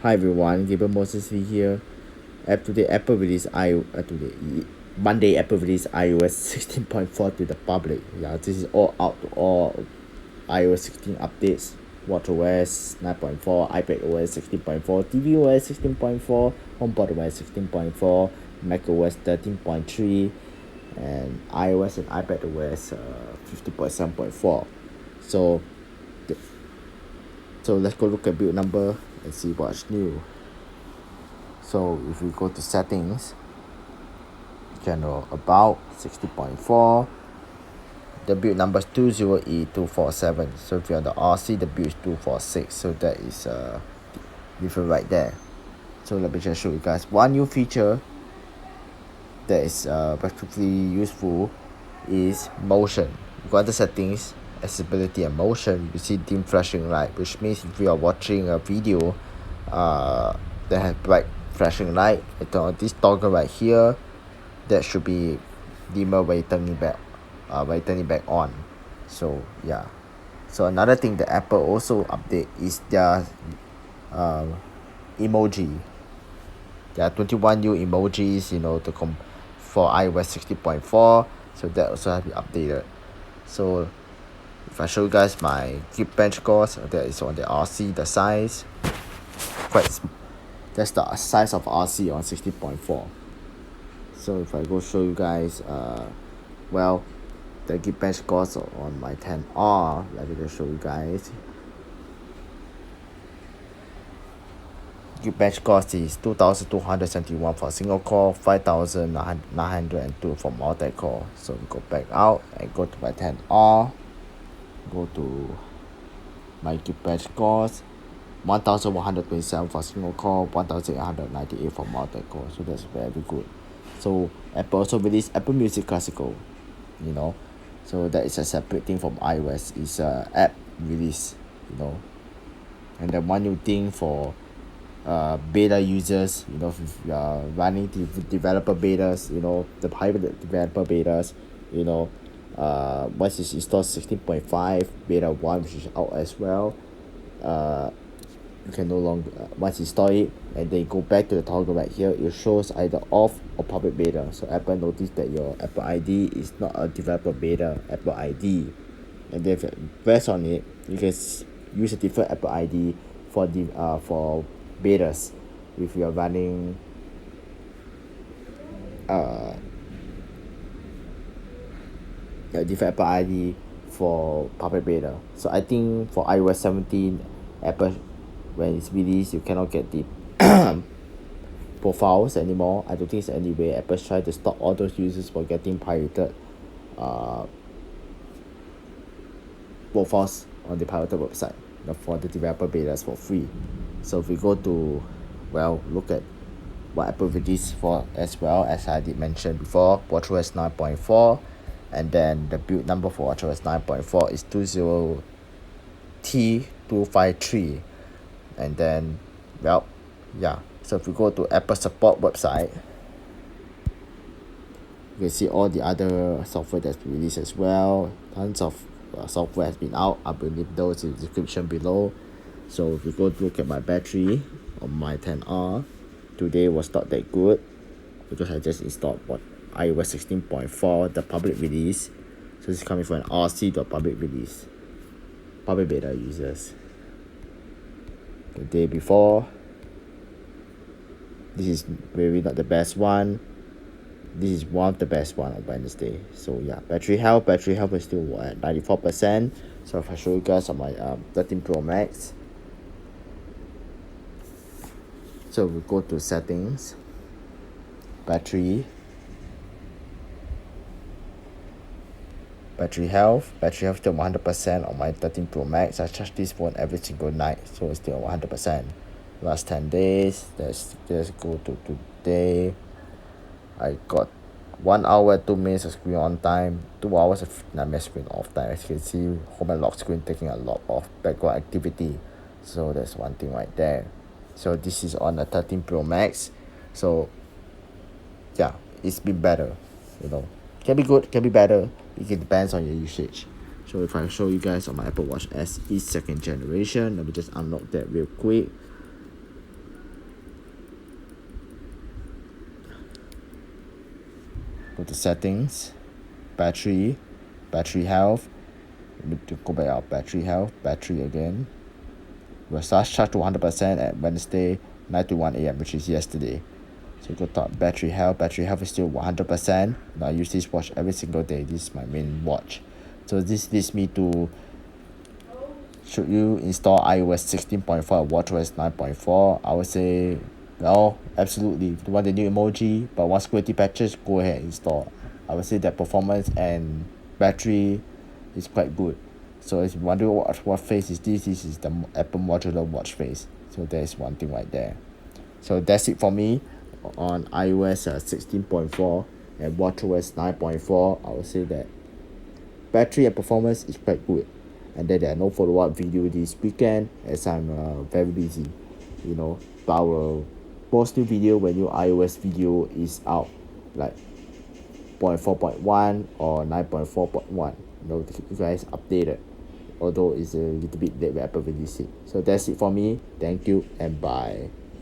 Hi everyone, Gabriel Moses Lee here. Today, Apple released Monday. Apple released iOS 16.4 to the public. Yeah, this is all out to all iOS 16 updates. WatchOS 9.4, iPadOS 16.4, tvOS 16.4, HomePodOS 16.4, macOS 13.3, and iOS and iPadOS 50.7.4. So, so let's go look at build number and see what's new. So if we go to settings, general about 60.4, the build number is 20E247. So if you're on the RC, the build is 246. So that is different right there. So let me just show you guys one new feature that is particularly useful is motion. You go under settings, accessibility and motion, you see dim flashing light, which means if you are watching a video that has bright flashing light, on this toggle right here, that should be dimmer when you turn it back on. So yeah. So another thing that Apple also update is their emoji. There are 21 new emojis, for iOS 60.4. So that also has been updated. So if I show you guys my Geekbench scores, that is on the RC, the size. That's the size of RC on 60.4. So if I go show you guys, the Geekbench scores on my 10R, let me just show you guys. Geekbench cost is 2,271 for single core, 5,902 for multi-core. So we go back out and go to my 10R, go to my Geekbench cost, 1,127 for single core, 1,898 for multi-core. So that's very good. So Apple also released Apple Music Classical, so that is a separate thing from iOS. It's a app release, and then one new thing for beta users, if you are running developer betas, the private developer betas, once you install 16.5 beta 1, which is out as well, you can no longer once you install it and then go back to the toggle right here, it shows either off or public beta. So Apple noticed that your Apple ID is not a developer beta Apple ID, and then if you press on it, you can use a different Apple ID for betas if you are running a different Apple ID for public beta. So I think for iOS 17, Apple, when it's released, you cannot get the profiles anymore. I don't think it's any way. Apple's trying to stop all those users from getting pirated profiles on the pirated website, for the developer betas for free. So if we go to, look at what Apple released for, as well as I did mention before, WatchOS 9.4, and then the build number for WatchOS 9.4 is 20T253, and then so if we go to Apple support website, you can see all the other software that's been released as well. Tons of software has been out. I will leave those in the description below. So if we go to look at my battery on my 10R, today was not that good because I just installed iOS 16.4, the public release. So this is coming from an RC to a public release, public beta users. The day before, this is maybe not the best one. This is one of the best one on Wednesday. So yeah, battery health is still at 94%. So if I show you guys on my 13 Pro Max, so we go to settings, battery health still 100% on my 13 Pro Max. I charge this phone every single night, so it's still 100%. Last 10 days, let's just go to today. I got 1 hour 2 minutes of screen on time, 2 hours of 9 minutes screen off time. As you can see, home and lock screen taking a lot of background activity. So that's one thing right there. So this is on the 13 Pro Max. So yeah, it's been better. Can be good, can be better. It depends on your usage. So if I show you guys on my Apple Watch SE 2nd generation, let me just unlock that real quick. go to settings, battery health. Let me to go back out battery health, battery again. We'll start charge to 100% at Wednesday 9 to 1 a.m., which is yesterday. So go to battery health is still 100%. Now I use this watch every single day. This is my main watch. So this leads me to, should you install iOS 16.4 and watchOS 9.4? I would say, well, absolutely. If you want the new emoji but want security patches, go ahead and install. I would say that performance and battery is quite good. So if you wonder what face is this is the Apple modular watch face. So there's one thing right there. So that's it for me on iOS 16.4 and watchOS 9.4. I would say that battery and performance is quite good, and then there are no follow-up video this weekend as I'm very busy, you know. But I will post new video when new iOS video is out, like 0.4.1 or 9.4.1, you know, to keep you guys updated, although it's a little bit late when Apple release it. So that's it for me. Thank you and bye.